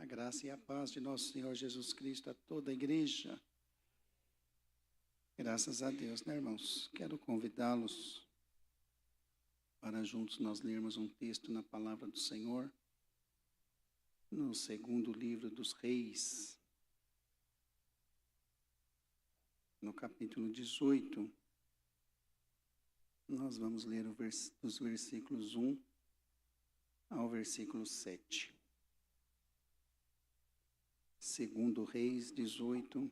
graça e a paz de nosso Senhor Jesus Cristo a toda a igreja. Graças a Deus, né, irmãos? Quero convidá-los para juntos nós lermos um texto na palavra do Senhor, no segundo livro dos Reis, no capítulo 18. Nós vamos ler dos versículos 1 ao versículo 7. Segundo Reis 18,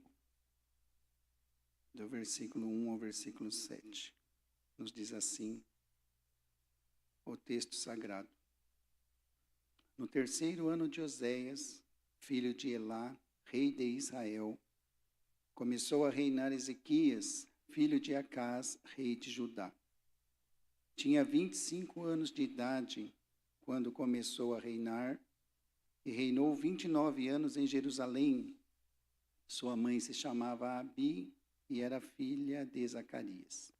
do versículo 1 ao versículo 7. Nos diz assim o texto sagrado. No terceiro ano de Oséias, filho de Elá, rei de Israel, começou a reinar Ezequias, filho de Acás, rei de Judá. Tinha 25 anos de idade quando começou a reinar e reinou 29 anos em Jerusalém. Sua mãe se chamava Abi e era filha de Zacarias.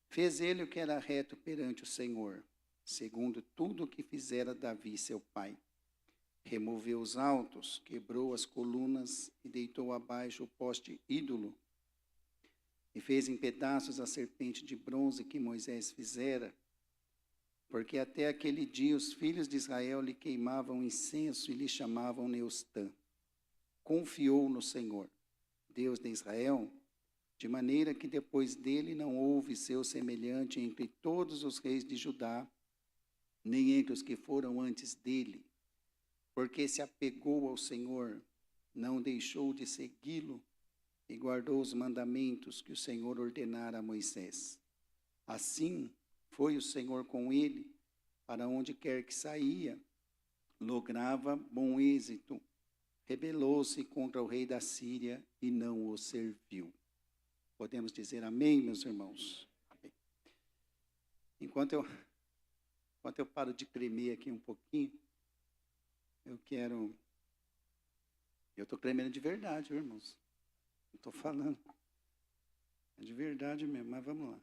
Fez ele o que era reto perante o Senhor, segundo tudo o que fizera Davi, seu pai. Removeu os altos, quebrou as colunas e deitou abaixo o poste ídolo. E fez em pedaços a serpente de bronze que Moisés fizera, porque até aquele dia os filhos de Israel lhe queimavam incenso e lhe chamavam Neustã. Confiou no Senhor, Deus de Israel, de maneira que depois dele não houve seu semelhante entre todos os reis de Judá, nem entre os que foram antes dele, porque se apegou ao Senhor, não deixou de segui-lo e guardou os mandamentos que o Senhor ordenara a Moisés. Assim foi o Senhor com ele, para onde quer que saía, lograva bom êxito. Rebelou-se contra o rei da Síria e não o serviu. Podemos dizer amém, meus irmãos? Amém. Enquanto eu paro de tremer aqui um pouquinho, eu estou tremendo de verdade, viu, irmãos? Não estou falando. É de verdade mesmo, mas vamos lá.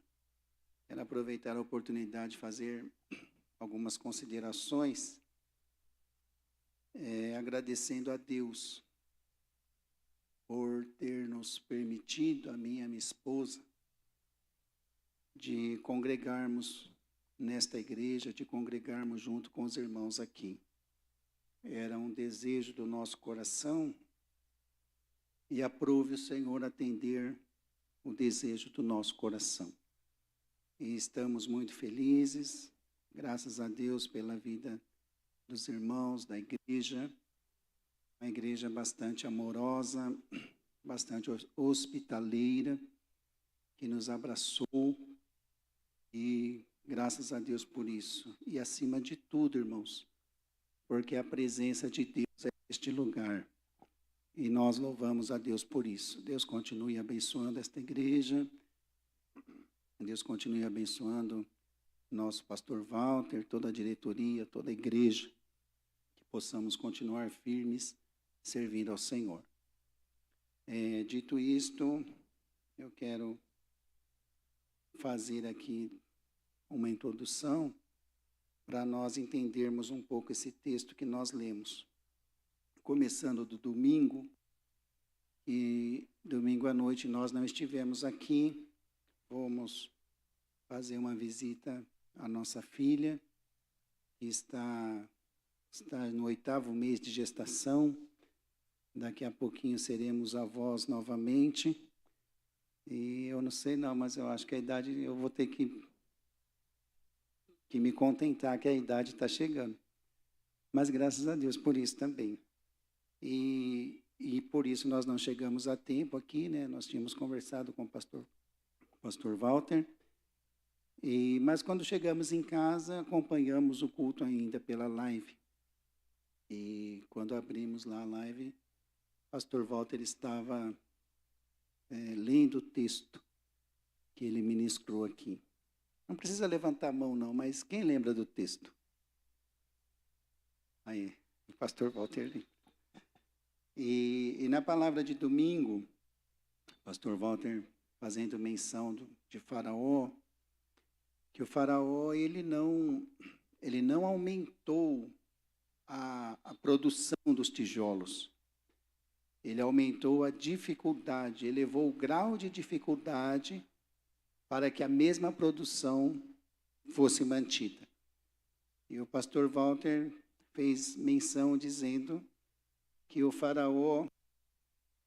Quero aproveitar a oportunidade de fazer algumas considerações, agradecendo a Deus por ter nos permitido, a mim e a minha esposa, de congregarmos nesta igreja, de congregarmos junto com os irmãos aqui. Era um desejo do nosso coração e aprove o Senhor atender o desejo do nosso coração. E estamos muito felizes, graças a Deus pela vida dos irmãos da igreja, uma igreja bastante amorosa, bastante hospitaleira, que nos abraçou, e graças a Deus por isso. E acima de tudo, irmãos, porque a presença de Deus é neste lugar, e nós louvamos a Deus por isso. Deus continue abençoando esta igreja, Deus continue abençoando nosso pastor Walter, toda a diretoria, toda a igreja, que possamos continuar firmes, servindo ao Senhor. Dito isto, eu quero fazer aqui uma introdução para nós entendermos um pouco esse texto que nós lemos. Começando do domingo, e domingo à noite nós não estivemos aqui, fomos fazer uma visita à nossa filha, que está no 8º mês de gestação. Daqui a pouquinho seremos avós novamente. E eu não sei não, mas eu acho que a idade, eu vou ter que me contentar que a idade está chegando. Mas graças a Deus por isso também. E por isso nós não chegamos a tempo aqui, né? Nós tínhamos conversado com o pastor Walter. Mas quando chegamos em casa, acompanhamos o culto ainda pela live. E quando abrimos lá a live, o pastor Walter estava lendo o texto que ele ministrou aqui. Não precisa levantar a mão não, mas quem lembra do texto? Aí, o pastor Walter. E na palavra de domingo, o pastor Walter fazendo menção de Faraó, que o Faraó ele não aumentou a produção dos tijolos. Ele aumentou a dificuldade, elevou o grau de dificuldade para que a mesma produção fosse mantida. E o pastor Walter fez menção dizendo que o faraó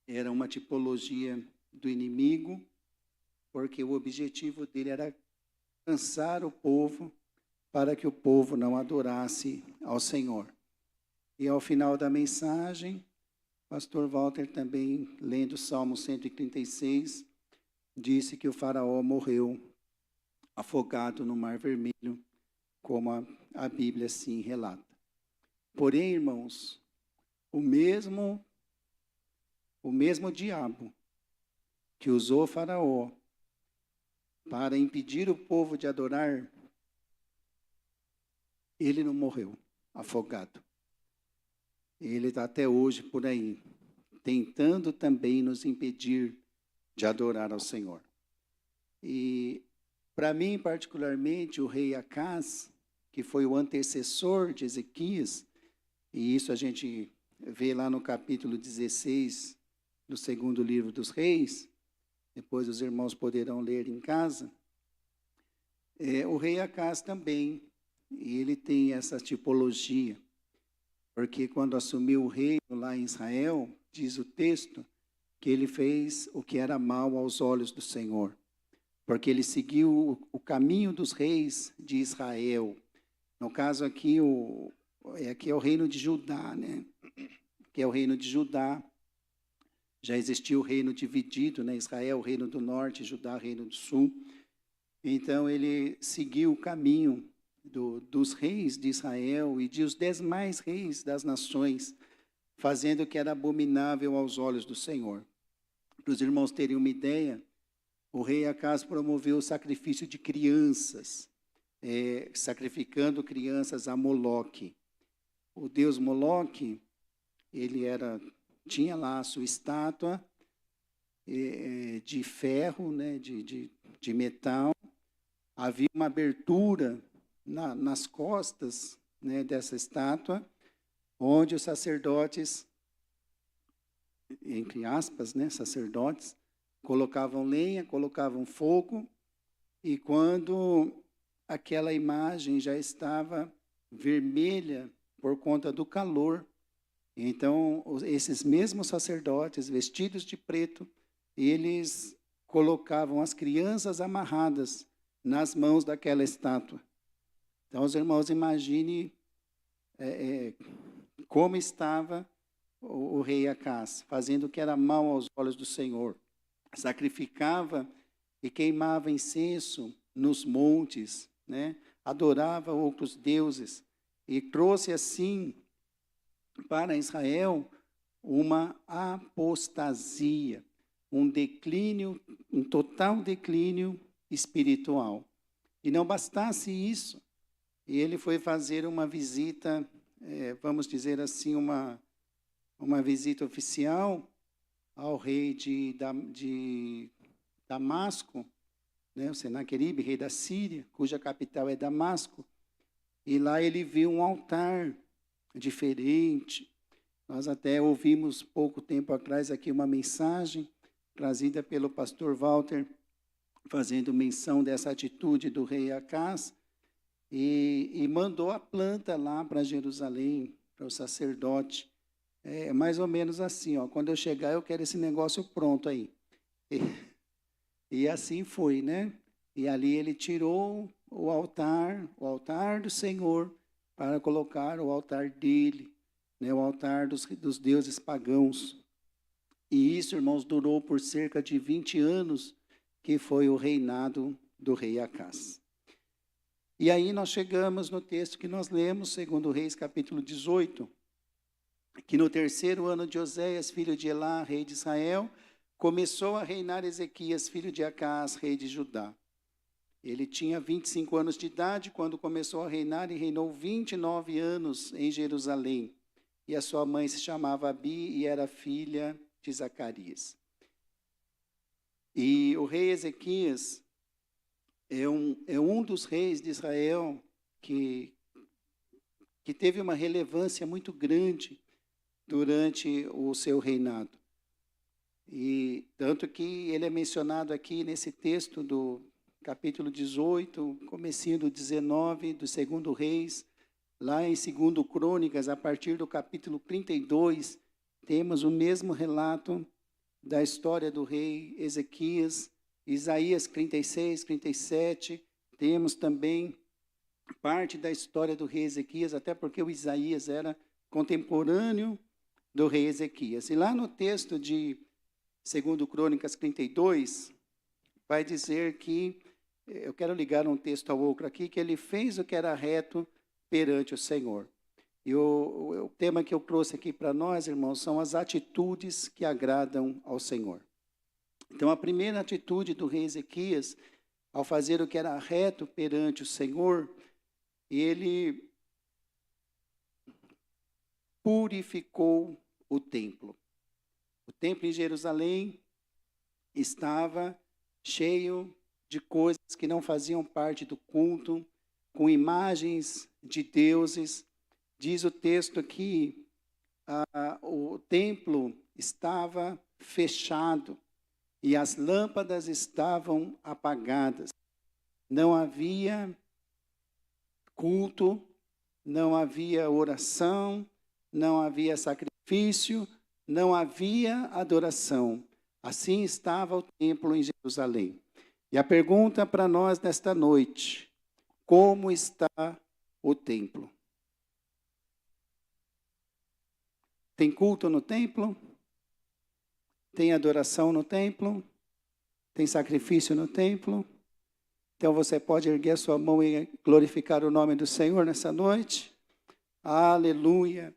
era uma tipologia do inimigo, porque o objetivo dele era cansar o povo para que o povo não adorasse ao Senhor. E ao final da mensagem, pastor Walter também, lendo o Salmo 136, disse que o faraó morreu afogado no Mar Vermelho, como a Bíblia assim relata. Porém, irmãos, o mesmo diabo que usou o faraó para impedir o povo de adorar, ele não morreu afogado. Ele está até hoje por aí, tentando também nos impedir de adorar ao Senhor. E, para mim, particularmente, o rei Acás, que foi o antecessor de Ezequias, e isso a gente vê lá no capítulo 16 do segundo livro dos reis, depois os irmãos poderão ler em casa, o rei Acás também, e ele tem essa tipologia, porque quando assumiu o reino lá em Israel, diz o texto, que ele fez o que era mal aos olhos do Senhor, porque ele seguiu o caminho dos reis de Israel. No caso aqui, aqui é o reino de Judá, né? Que é o reino de Judá. Já existia o reino dividido, né? Israel, o reino do norte, Judá, o reino do sul. Então, ele seguiu o caminho dos reis de Israel e dos demais reis das nações, fazendo o que era abominável aos olhos do Senhor. Para os irmãos terem uma ideia, o rei Acás promoveu o sacrifício de crianças, sacrificando crianças a Moloque. O deus Moloque, ele tinha lá a sua estátua de ferro, né, de metal. Havia uma abertura nas costas, né, dessa estátua, onde os sacerdotes, entre aspas, né, sacerdotes, colocavam lenha, colocavam fogo, e quando aquela imagem já estava vermelha por conta do calor, então esses mesmos sacerdotes, vestidos de preto, eles colocavam as crianças amarradas nas mãos daquela estátua. Então, os irmãos, imaginem como estava o rei Acás, fazendo o que era mal aos olhos do Senhor. Sacrificava e queimava incenso nos montes, né? Adorava outros deuses e trouxe assim para Israel uma apostasia, um declínio, um total declínio espiritual. E não bastasse isso, ele foi fazer uma visita, vamos dizer assim, uma visita oficial ao rei de Damasco, né, o Senaqueribe, rei da Síria, cuja capital é Damasco, e lá ele viu um altar diferente. Nós até ouvimos pouco tempo atrás aqui uma mensagem trazida pelo pastor Walter, fazendo menção dessa atitude do rei Acás, e mandou a planta lá para Jerusalém, para o sacerdote. Mais ou menos assim, ó, quando eu chegar eu quero esse negócio pronto aí. E assim foi, né? E ali ele tirou o altar do Senhor, para colocar o altar dele, né, o altar dos deuses pagãos. E isso, irmãos, durou por cerca de 20 anos, que foi o reinado do rei Acás. E aí nós chegamos no texto que nós lemos, segundo Reis, capítulo 18, que no terceiro ano de Oséias, filho de Elá, rei de Israel, começou a reinar Ezequias, filho de Acás, rei de Judá. Ele tinha 25 anos de idade quando começou a reinar e reinou 29 anos em Jerusalém. E a sua mãe se chamava Abi e era filha de Zacarias. E o rei Ezequias é um dos reis de Israel que que teve uma relevância muito grande durante o seu reinado. E tanto que ele é mencionado aqui nesse texto do capítulo 18, comecinho do 19, do 2º Reis, lá em 2º Crônicas, a partir do capítulo 32, temos o mesmo relato da história do rei Ezequias. Isaías 36, 37, temos também parte da história do rei Ezequias, até porque o Isaías era contemporâneo do rei Ezequias. E lá no texto de 2º Crônicas 32, vai dizer que, eu quero ligar um texto ao outro aqui, que ele fez o que era reto perante o Senhor. E o tema que eu trouxe aqui para nós, irmãos, são as atitudes que agradam ao Senhor. Então, a primeira atitude do rei Ezequias, ao fazer o que era reto perante o Senhor, ele purificou o templo. O templo em Jerusalém estava cheio de coisas que não faziam parte do culto, com imagens de deuses. Diz o texto que o templo estava fechado e as lâmpadas estavam apagadas. Não havia culto, não havia oração, não havia sacrifício, não havia adoração. Assim estava o templo em Jerusalém. E a pergunta para nós nesta noite: como está o templo? Tem culto no templo? Tem adoração no templo? Tem sacrifício no templo? Então você pode erguer a sua mão e glorificar o nome do Senhor nessa noite? Aleluia!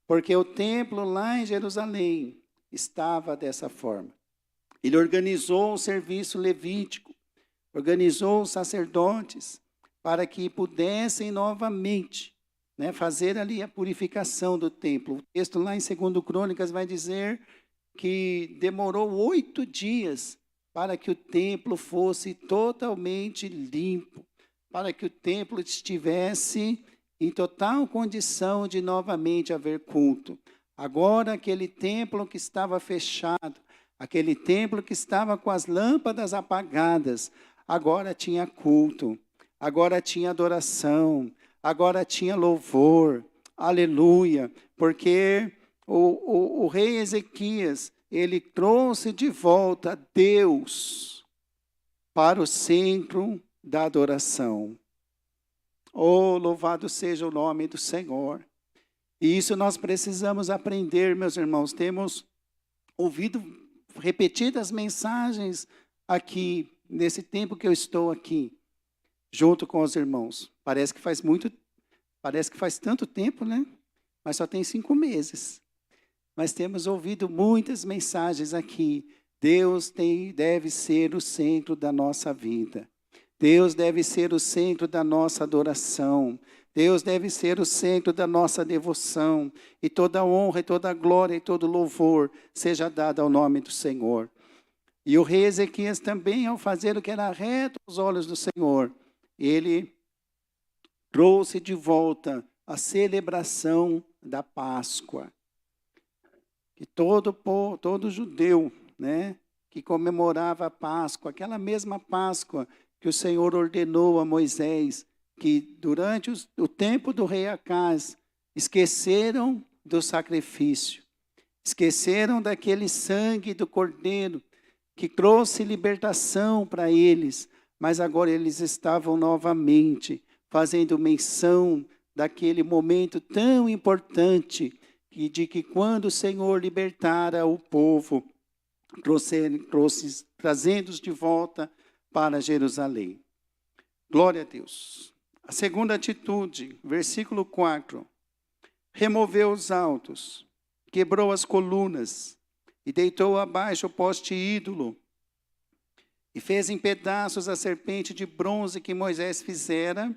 Porque o templo lá em Jerusalém estava dessa forma. Ele organizou o serviço levítico, organizou os sacerdotes para que pudessem novamente, fazer ali a purificação do templo. O texto lá em 2º Crônicas vai dizer que demorou 8 dias para que o templo fosse totalmente limpo, para que o templo estivesse em total condição de novamente haver culto. Agora, aquele templo que estava fechado, aquele templo que estava com as lâmpadas apagadas, agora tinha culto, agora tinha adoração, agora tinha louvor, aleluia, porque o rei Ezequias, ele trouxe de volta Deus para o centro da adoração. Oh, louvado seja o nome do Senhor. E isso nós precisamos aprender, meus irmãos. Temos ouvido repetidas mensagens aqui, nesse tempo que eu estou aqui, junto com os irmãos. Parece que faz tanto tempo, né? Mas só tem 5 meses. Mas temos ouvido muitas mensagens aqui. Deus deve ser o centro da nossa vida. Deus deve ser o centro da nossa adoração. Deus deve ser o centro da nossa devoção. E toda honra, e toda glória, e todo louvor seja dado ao nome do Senhor. E o rei Ezequias também, ao fazer o que era reto aos olhos do Senhor, ele trouxe de volta a celebração da Páscoa. Que todo judeu, que comemorava a Páscoa, aquela mesma Páscoa que o Senhor ordenou a Moisés, que durante o tempo do rei Acás, esqueceram do sacrifício, esqueceram daquele sangue do cordeiro, que trouxe libertação para eles, mas agora eles estavam novamente fazendo menção daquele momento tão importante, de que quando o Senhor libertara o povo, trazendo-os de volta para Jerusalém. Glória a Deus. A segunda atitude, versículo 4. Removeu os altos, quebrou as colunas e deitou abaixo o poste ídolo e fez em pedaços a serpente de bronze que Moisés fizera,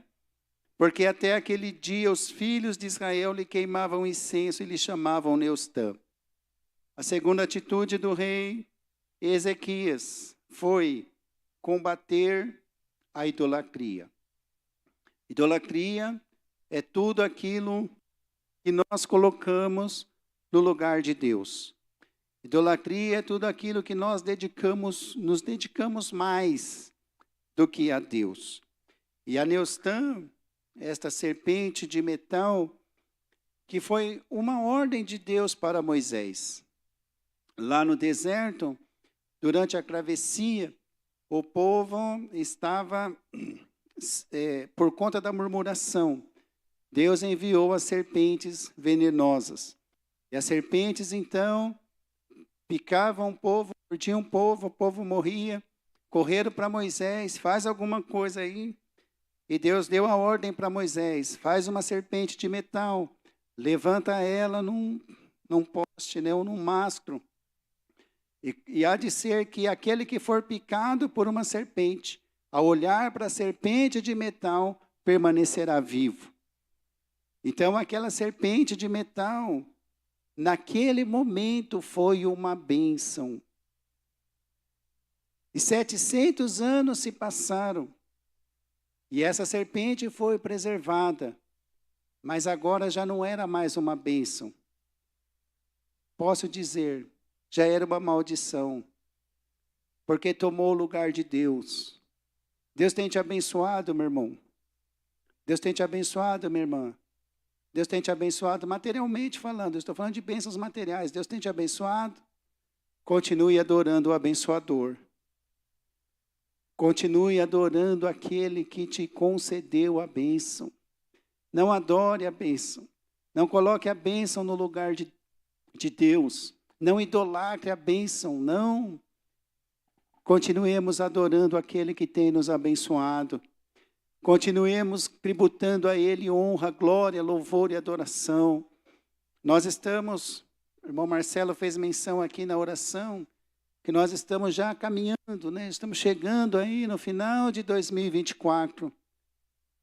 porque até aquele dia os filhos de Israel lhe queimavam incenso e lhe chamavam Neustã. A segunda atitude do rei Ezequias foi combater a idolatria. Idolatria é tudo aquilo que nós colocamos no lugar de Deus. Idolatria é tudo aquilo que nós nos dedicamos mais do que a Deus. E a Neustã, esta serpente de metal, que foi uma ordem de Deus para Moisés. Lá no deserto, durante a travessia, o povo estava, por conta da murmuração, Deus enviou as serpentes venenosas. E as serpentes, então, picavam o povo, mordiam o povo morria. Correram para Moisés, faz alguma coisa aí. E Deus deu a ordem para Moisés, faz uma serpente de metal, levanta ela num poste, né, ou num mastro. E há de ser que aquele que for picado por uma serpente, ao olhar para a serpente de metal, permanecerá vivo. Então, aquela serpente de metal, naquele momento, foi uma bênção. E 700 anos se passaram, e essa serpente foi preservada, mas agora já não era mais uma bênção. Posso dizer, já era uma maldição, porque tomou o lugar de Deus. Deus tem te abençoado, meu irmão. Deus tem te abençoado, minha irmã. Deus tem te abençoado materialmente falando. Eu estou falando de bênçãos materiais. Deus tem te abençoado. Continue adorando o abençoador. Continue adorando aquele que te concedeu a bênção. Não adore a bênção. Não coloque a bênção no lugar de Deus. Não idolatre a bênção, não. Continuemos adorando aquele que tem nos abençoado. Continuemos tributando a Ele honra, glória, louvor e adoração. Nós estamos, o irmão Marcelo fez menção aqui na oração, que nós estamos já caminhando, né? Estamos chegando aí no final de 2024.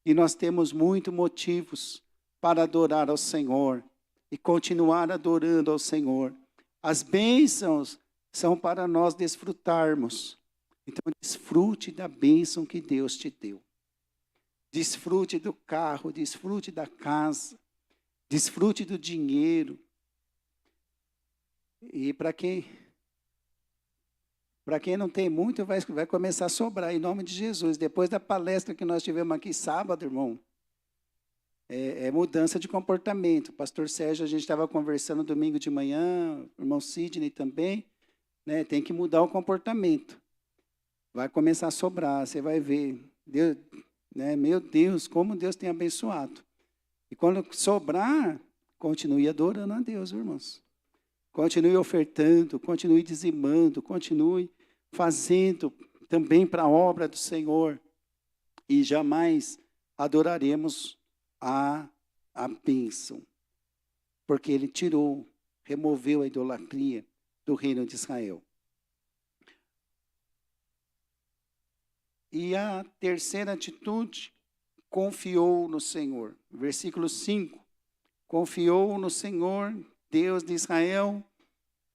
E nós temos muitos motivos para adorar ao Senhor e continuar adorando ao Senhor. As bênçãos são para nós desfrutarmos. Então, desfrute da bênção que Deus te deu. Desfrute do carro, desfrute da casa, desfrute do dinheiro. E para quem não tem muito, vai começar a sobrar, em nome de Jesus. Depois da palestra que nós tivemos aqui sábado, irmão, é mudança de comportamento. Pastor Sérgio, a gente estava conversando domingo de manhã, o irmão Sidney também, né, tem que mudar o comportamento. Vai começar a sobrar, você vai ver. Deus, né, meu Deus, como Deus tem abençoado. E quando sobrar, continue adorando a Deus, irmãos. Continue ofertando, continue dizimando, continue fazendo também para a obra do Senhor. E jamais adoraremos a bênção, porque Ele removeu a idolatria do reino de Israel. E a terceira atitude, confiou no Senhor. Versículo 5, confiou no Senhor, Deus de Israel,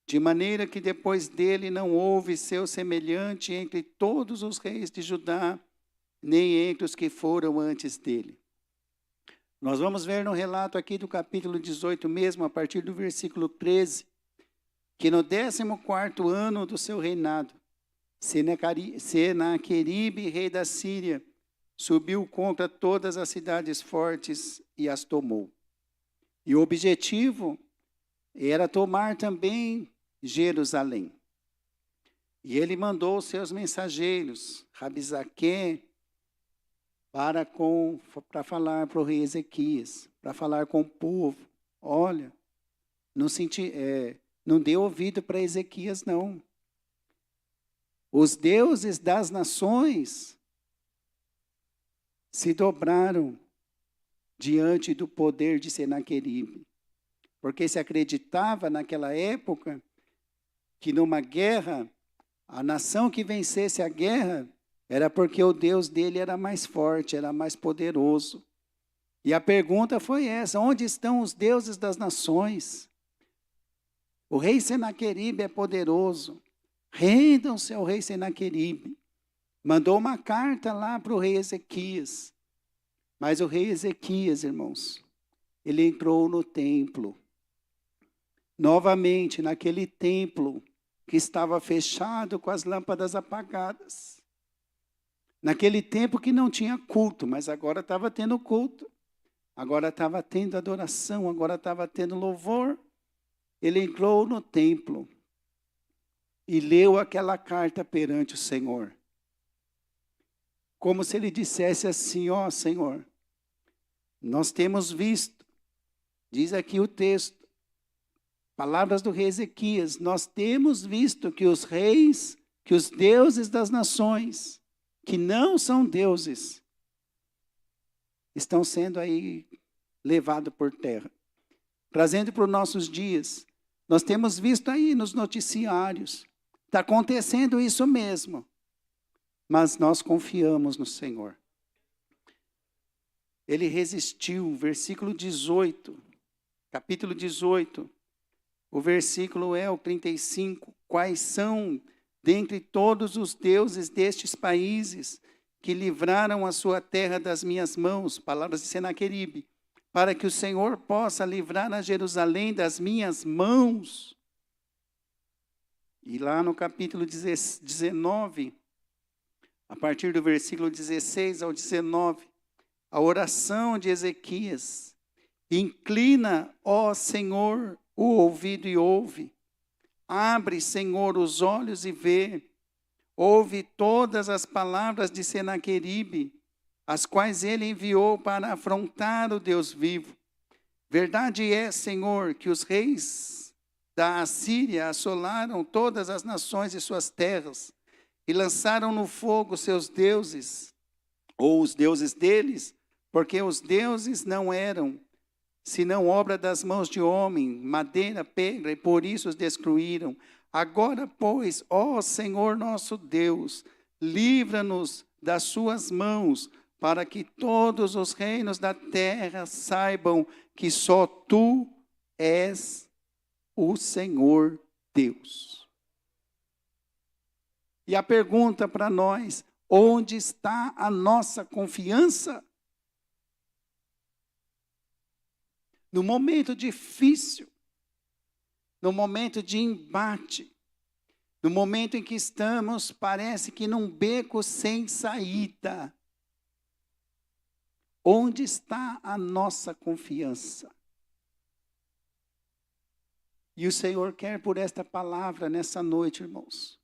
de maneira que depois dele não houve seu semelhante entre todos os reis de Judá, nem entre os que foram antes dele. Nós vamos ver no relato aqui do capítulo 18 mesmo, a partir do versículo 13, que no 14º ano do seu reinado, Senaqueribe, rei da Síria, subiu contra todas as cidades fortes e as tomou. E o objetivo era tomar também Jerusalém. E ele mandou os seus mensageiros, Rabizaque, para falar para o rei Ezequias, para falar com o povo. Olha, não dê ouvido para Ezequias, não. Os deuses das nações se dobraram diante do poder de Senaqueribe, porque se acreditava naquela época que numa guerra, a nação que vencesse a guerra era porque o Deus dele era mais forte, era mais poderoso. E a pergunta foi essa: onde estão os deuses das nações? O rei Senaqueribe é poderoso. Rendam-se ao rei Senaqueribe. Mandou uma carta lá para o rei Ezequias. Mas o rei Ezequias, irmãos, ele entrou no templo. Novamente, naquele templo que estava fechado com as lâmpadas apagadas. Naquele tempo que não tinha culto, mas agora estava tendo culto. Agora estava tendo adoração, agora estava tendo louvor. Ele entrou no templo e leu aquela carta perante o Senhor. Como se ele dissesse assim, ó Senhor, nós temos visto, diz aqui o texto, palavras do rei Ezequias, nós temos visto que os reis, que os deuses das nações, que não são deuses, estão sendo aí levados por terra. Trazendo para os nossos dias, nós temos visto aí nos noticiários, está acontecendo isso mesmo, mas nós confiamos no Senhor. Ele resistiu, versículo 18, capítulo 18, o versículo é o 35. Quais são, dentre todos os deuses destes países, que livraram a sua terra das minhas mãos, palavras de Senaqueribe, para que o Senhor possa livrar a Jerusalém das minhas mãos? E lá no capítulo 19, a partir do versículo 16 ao 19, a oração de Ezequias: inclina, ó Senhor, o ouvido e ouve. Abre, Senhor, os olhos e vê. Ouve todas as palavras de Senaqueribe, as quais ele enviou para afrontar o Deus vivo. Verdade é, Senhor, que os reis da Assíria assolaram todas as nações e suas terras, e lançaram no fogo seus deuses, ou os deuses deles, porque os deuses não eram senão obra das mãos de homem, madeira, pedra, e por isso os destruíram. Agora, pois, ó Senhor nosso Deus, livra-nos das suas mãos, para que todos os reinos da terra saibam que só tu és o Senhor Deus. E a pergunta para nós: onde está a nossa confiança? No momento difícil, no momento de embate, no momento em que estamos, parece que num beco sem saída, onde está a nossa confiança? E o Senhor quer, por esta palavra, nessa noite, irmãos,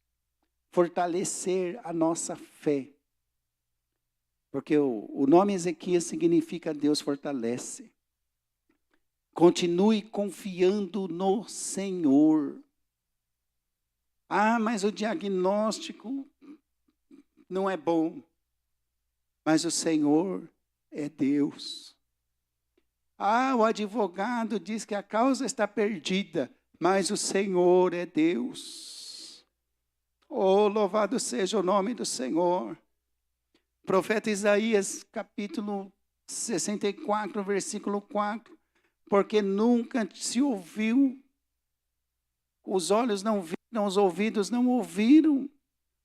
fortalecer a nossa fé. Porque o nome Ezequias significa Deus fortalece. Continue confiando no Senhor. Ah, mas o diagnóstico não é bom. Mas o Senhor é Deus. Ah, o advogado diz que a causa está perdida, mas o Senhor é Deus. Oh, louvado seja o nome do Senhor. Profeta Isaías, capítulo 64, versículo 4. Porque nunca se ouviu, os olhos não viram, os ouvidos não ouviram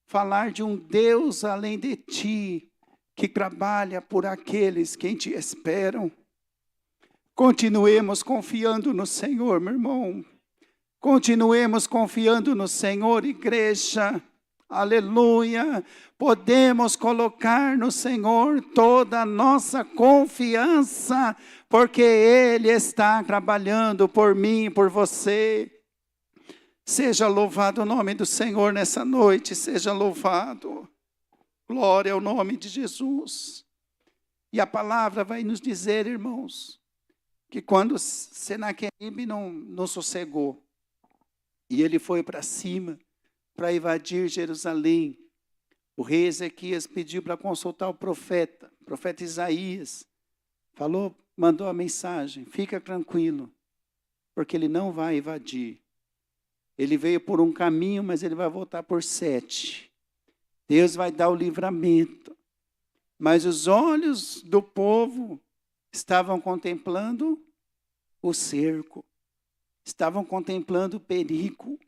falar de um Deus além de ti, que trabalha por aqueles que te esperam. Continuemos confiando no Senhor, meu irmão. Continuemos confiando no Senhor, igreja. Aleluia. Podemos colocar no Senhor toda a nossa confiança, porque Ele está trabalhando por mim, por você. Seja louvado o nome do Senhor nessa noite, seja louvado. Glória ao nome de Jesus. E a palavra vai nos dizer, irmãos, que quando Senaqueribe não sossegou, e ele foi para cima, para invadir Jerusalém, o rei Ezequias pediu para consultar o profeta Isaías, mandou a mensagem: fica tranquilo, porque ele não vai invadir. Ele veio por um caminho, mas ele vai voltar por 7. Deus vai dar o livramento. Mas os olhos do povo estavam contemplando o cerco, estavam contemplando o perigo.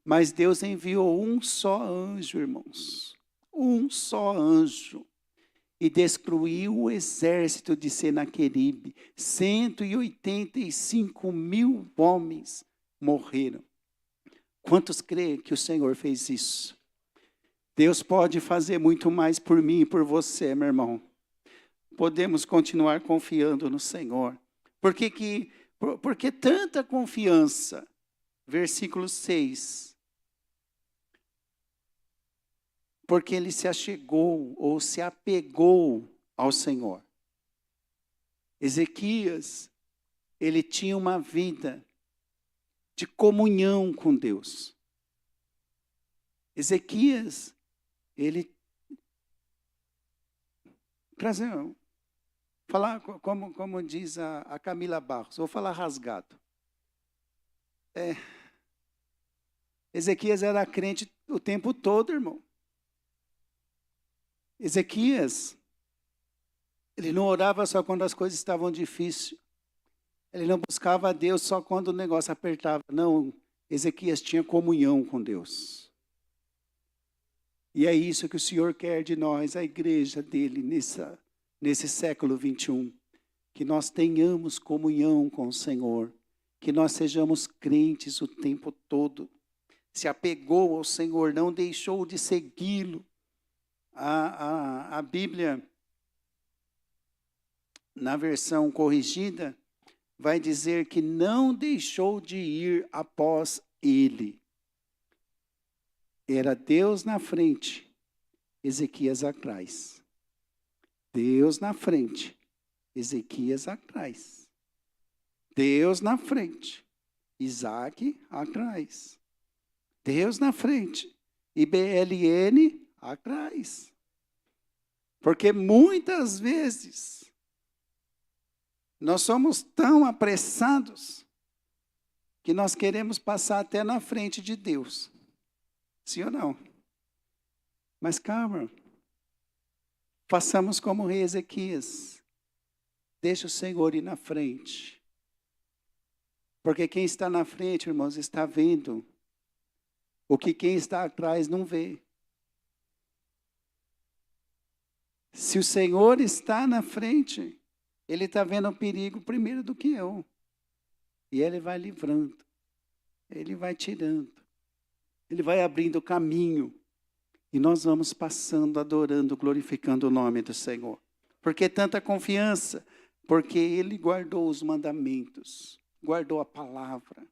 Mas Deus enviou um só anjo, irmãos. Um só anjo. e destruiu o exército de Senaqueribe. 185.000 homens morreram. Quantos creem que o Senhor fez isso? Deus pode fazer muito mais por mim e por você, meu irmão. Podemos continuar confiando no Senhor. Por que tanta confiança? Versículo 6. Porque ele se achegou ou se apegou ao Senhor. Ezequias, ele tinha uma vida de comunhão com Deus. Ezequias, ele... Falar como diz a Camila Barros, vou falar rasgado. Ezequias era crente o tempo todo, irmão. Ezequias, ele não orava só quando as coisas estavam difíceis. Ele não buscava a Deus só quando o negócio apertava. Não, Ezequias tinha comunhão com Deus. E é isso que o Senhor quer de nós, a igreja dele, nesse século 21. Que nós tenhamos comunhão com o Senhor. Que nós sejamos crentes o tempo todo. Se apegou ao Senhor, não deixou de segui-lo. A Bíblia, na versão corrigida, vai dizer que não deixou de ir após ele. Era Deus na frente, Ezequias atrás. Deus na frente, Ezequias atrás. Deus na frente, Isaac atrás. Deus na frente, IBLN atrás. Porque muitas vezes nós somos tão apressados que nós queremos passar até na frente de Deus. Sim ou não? Mas calma. Façamos como o rei Ezequias. Deixa o Senhor ir na frente. Porque quem está na frente, irmãos, está vendo o que quem está atrás não vê. Se o Senhor está na frente, Ele está vendo o perigo primeiro do que eu. E Ele vai livrando. Ele vai tirando. Ele vai abrindo o caminho. E nós vamos passando, adorando, glorificando o nome do Senhor. Por que tanta confiança? Porque Ele guardou os mandamentos. Guardou a palavra.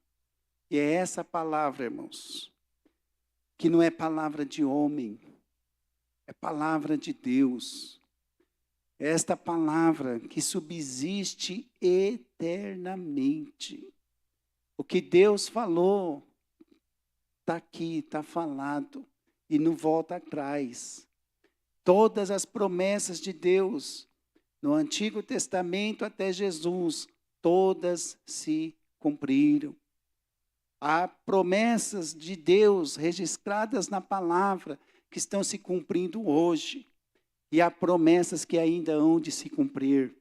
E é essa palavra, irmãos, que não é palavra de homem. É palavra de Deus. É esta palavra que subsiste eternamente. O que Deus falou está aqui, está falado e não volta atrás. Todas as promessas de Deus, no Antigo Testamento até Jesus, todas se cumpriram. Há promessas de Deus registradas na palavra que estão se cumprindo hoje. E há promessas que ainda hão de se cumprir.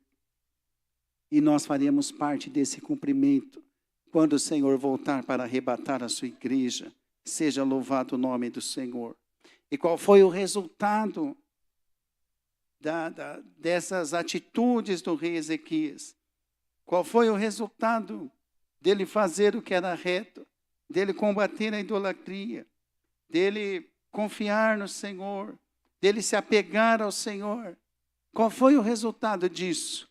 E nós faremos parte desse cumprimento quando o Senhor voltar para arrebatar a sua igreja. Seja louvado o nome do Senhor. E qual foi o resultado dessas atitudes do rei Ezequias? Qual foi o resultado dele fazer o que era reto? Dele combater a idolatria? Dele confiar no Senhor? Dele se apegar ao Senhor? Qual foi o resultado disso?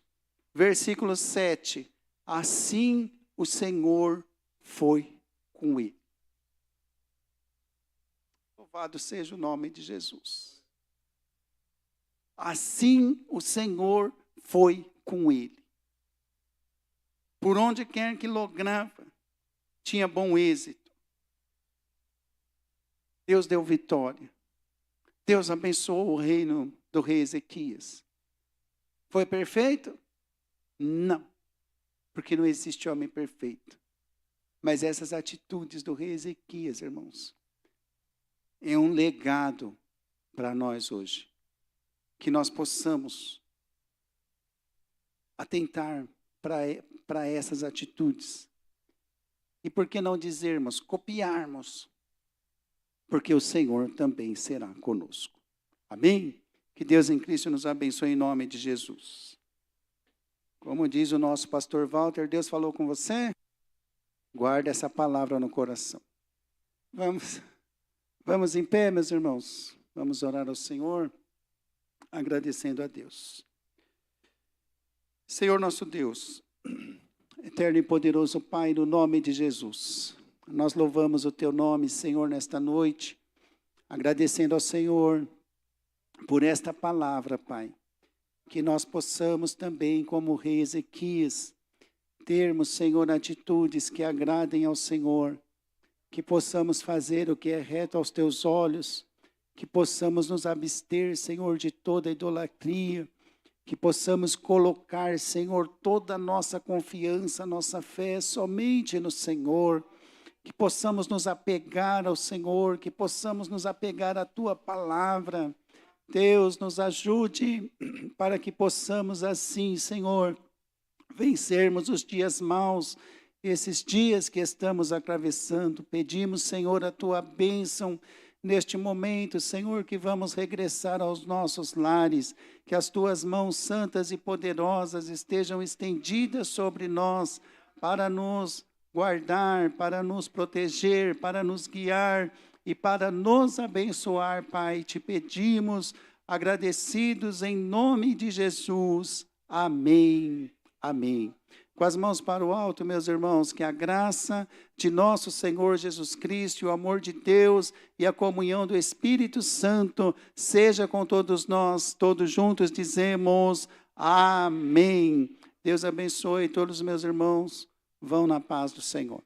Versículo 7. Assim o Senhor foi com ele. Louvado seja o nome de Jesus. Assim o Senhor foi com ele. Por onde quer que lograva, tinha bom êxito. Deus deu vitória. Deus abençoou o reino do rei Ezequias. Foi perfeito? Não. Porque não existe homem perfeito. Mas essas atitudes do rei Ezequias, irmãos, é um legado para nós hoje. Que nós possamos atentar para essas atitudes. E por que não dizermos, copiarmos? Porque o Senhor também será conosco. Amém? Que Deus em Cristo nos abençoe em nome de Jesus. Como diz o nosso pastor Walter, Deus falou com você? Guarda essa palavra no coração. Vamos em pé, meus irmãos. Vamos orar ao Senhor, agradecendo a Deus. Senhor nosso Deus, eterno e poderoso Pai, no nome de Jesus, nós louvamos o Teu nome, Senhor, nesta noite, agradecendo ao Senhor por esta palavra, Pai, que nós possamos também, como o rei Ezequias, termos, Senhor, atitudes que agradem ao Senhor, que possamos fazer o que é reto aos Teus olhos, que possamos nos abster, Senhor, de toda idolatria, que possamos colocar, Senhor, toda a nossa confiança, nossa fé somente no Senhor, que possamos nos apegar ao Senhor, que possamos nos apegar à Tua palavra. Deus, nos ajude para que possamos assim, Senhor, vencermos os dias maus, esses dias que estamos atravessando. Pedimos, Senhor, a Tua bênção neste momento, Senhor, que vamos regressar aos nossos lares, que as Tuas mãos santas e poderosas estejam estendidas sobre nós para nos guardar, para nos proteger, para nos guiar e para nos abençoar, Pai. Te pedimos, agradecidos em nome de Jesus. Amém. Amém. Com as mãos para o alto, meus irmãos, que a graça de nosso Senhor Jesus Cristo, o amor de Deus e a comunhão do Espírito Santo seja com todos nós. Todos juntos dizemos amém. Deus abençoe todos os meus irmãos. Vão na paz do Senhor.